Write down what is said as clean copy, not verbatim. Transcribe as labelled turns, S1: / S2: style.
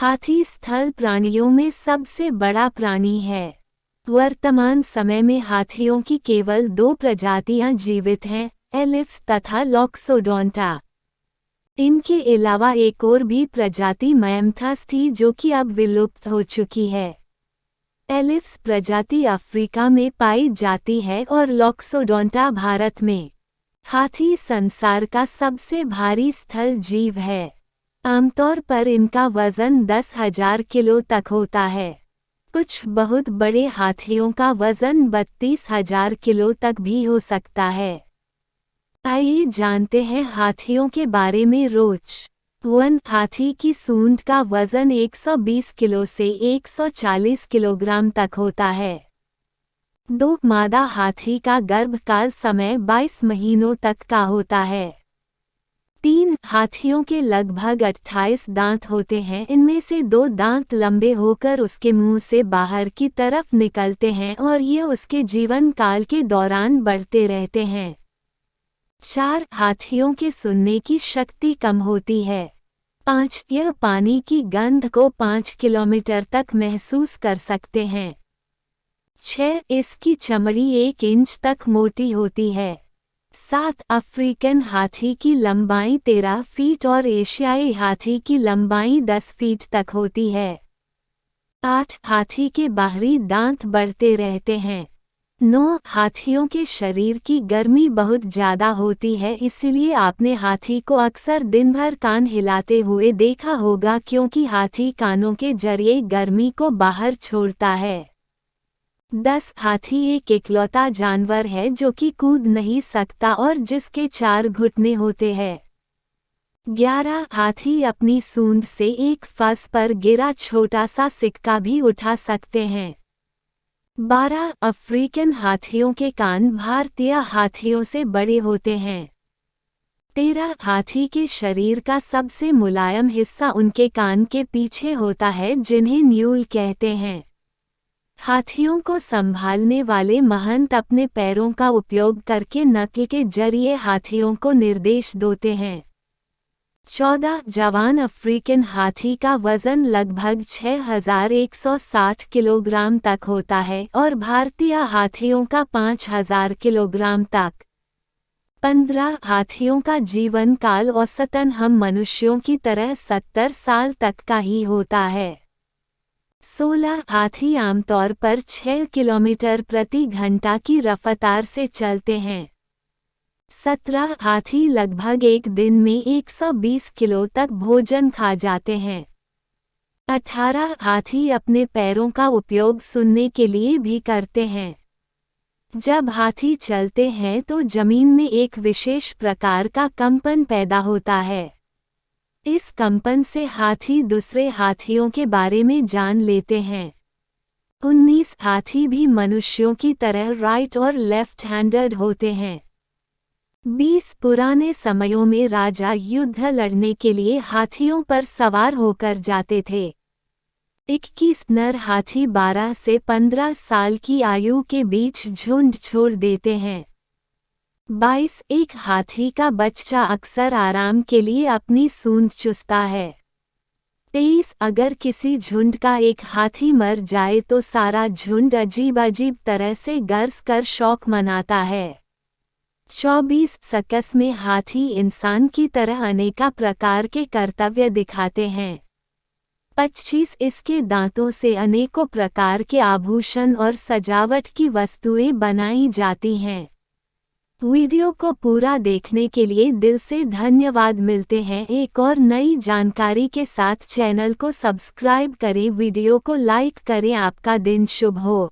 S1: हाथी स्थल प्राणियों में सबसे बड़ा प्राणी है। वर्तमान समय में हाथियों की केवल 2 प्रजातियां जीवित हैं, एलिफ्स तथा लॉक्सोडोंटा। इनके अलावा एक और भी प्रजाति मैमथस थी जो कि अब विलुप्त हो चुकी है। एलिफ्स प्रजाति अफ्रीका में पाई जाती है और लॉक्सोडोंटा भारत में। हाथी संसार का सबसे भारी स्थल जीव है। आमतौर पर इनका वजन 10,000 किलो तक होता है। कुछ बहुत बड़े हाथियों का वजन 32,000 किलो तक भी हो सकता है। आइए जानते हैं हाथियों के बारे में रोच। वन हाथी की सूंड का वजन 120 किलो से 140 किलोग्राम तक होता है। 2 मादा हाथी का गर्भकाल समय 22 महीनों तक का होता है। 3 हाथियों के लगभग 28 दांत होते हैं। इनमें से 2 दांत लंबे होकर उसके मुंह से बाहर की तरफ निकलते हैं और ये उसके जीवन काल के दौरान बढ़ते रहते हैं। 4 हाथियों के सुनने की शक्ति कम होती है। 5 यह पानी की गंध को 5 किलोमीटर तक महसूस कर सकते हैं। 6 इसकी चमड़ी 1 इंच तक मोटी होती है। 7 अफ्रीकन हाथी की लंबाई 13 फीट और एशियाई हाथी की लंबाई 10 फीट तक होती है। 8 हाथी के बाहरी दांत बढ़ते रहते हैं। 9 हाथियों के शरीर की गर्मी बहुत ज़्यादा होती है, इसलिए आपने हाथी को अक्सर दिन भर कान हिलाते हुए देखा होगा क्योंकि हाथी कानों के जरिए गर्मी को बाहर छोड़ता है। 10 हाथी एक इकलौता जानवर है जो कि कूद नहीं सकता और जिसके 4 घुटने होते हैं। 11 हाथी अपनी सूंड से एक फंस पर गिरा छोटा सा सिक्का भी उठा सकते हैं। 12 अफ्रीकन हाथियों के कान भारतीय हाथियों से बड़े होते हैं। 13 हाथी के शरीर का सबसे मुलायम हिस्सा उनके कान के पीछे होता है जिन्हें न्यूल कहते हैं। हाथियों को संभालने वाले महंत अपने पैरों का उपयोग करके नक्ल के जरिए हाथियों को निर्देश देते हैं। 14 जवान अफ्रीकन हाथी का वजन लगभग 6,160 किलोग्राम तक होता है और भारतीय हाथियों का 5,000 किलोग्राम तक। 15 हाथियों का जीवन काल औसतन हम मनुष्यों की तरह 70 साल तक का ही होता है। 16 हाथी आमतौर पर 6 किलोमीटर प्रति घंटा की रफ्तार से चलते हैं। 17 हाथी लगभग एक दिन में 120 किलो तक भोजन खा जाते हैं। 18 हाथी अपने पैरों का उपयोग सुनने के लिए भी करते हैं। जब हाथी चलते हैं तो जमीन में एक विशेष प्रकार का कंपन पैदा होता है। इस कंपन से हाथी दूसरे हाथियों के बारे में जान लेते हैं। 19 हाथी भी मनुष्यों की तरह राइट और लेफ्ट हैंडेड होते हैं। 20 पुराने समयों में राजा युद्ध लड़ने के लिए हाथियों पर सवार होकर जाते थे। 21 नर हाथी 12 से 15 साल की आयु के बीच झुंड छोड़ देते हैं। 22 एक हाथी का बच्चा अक्सर आराम के लिए अपनी सूंड चूसता है। 23 अगर किसी झुंड का एक हाथी मर जाए तो सारा झुंड अजीब अजीब तरह से गरज कर शौक मनाता है। 24 सर्कस में हाथी इंसान की तरह अनेक प्रकार के कर्तव्य दिखाते हैं। 25 इसके दांतों से अनेकों प्रकार के आभूषण और सजावट की वस्तुएं बनाई जाती हैं। वीडियो को पूरा देखने के लिए दिल से धन्यवाद। मिलते हैं एक और नई जानकारी के साथ। चैनल को सब्सक्राइब करें, वीडियो को लाइक करें। आपका दिन शुभ हो।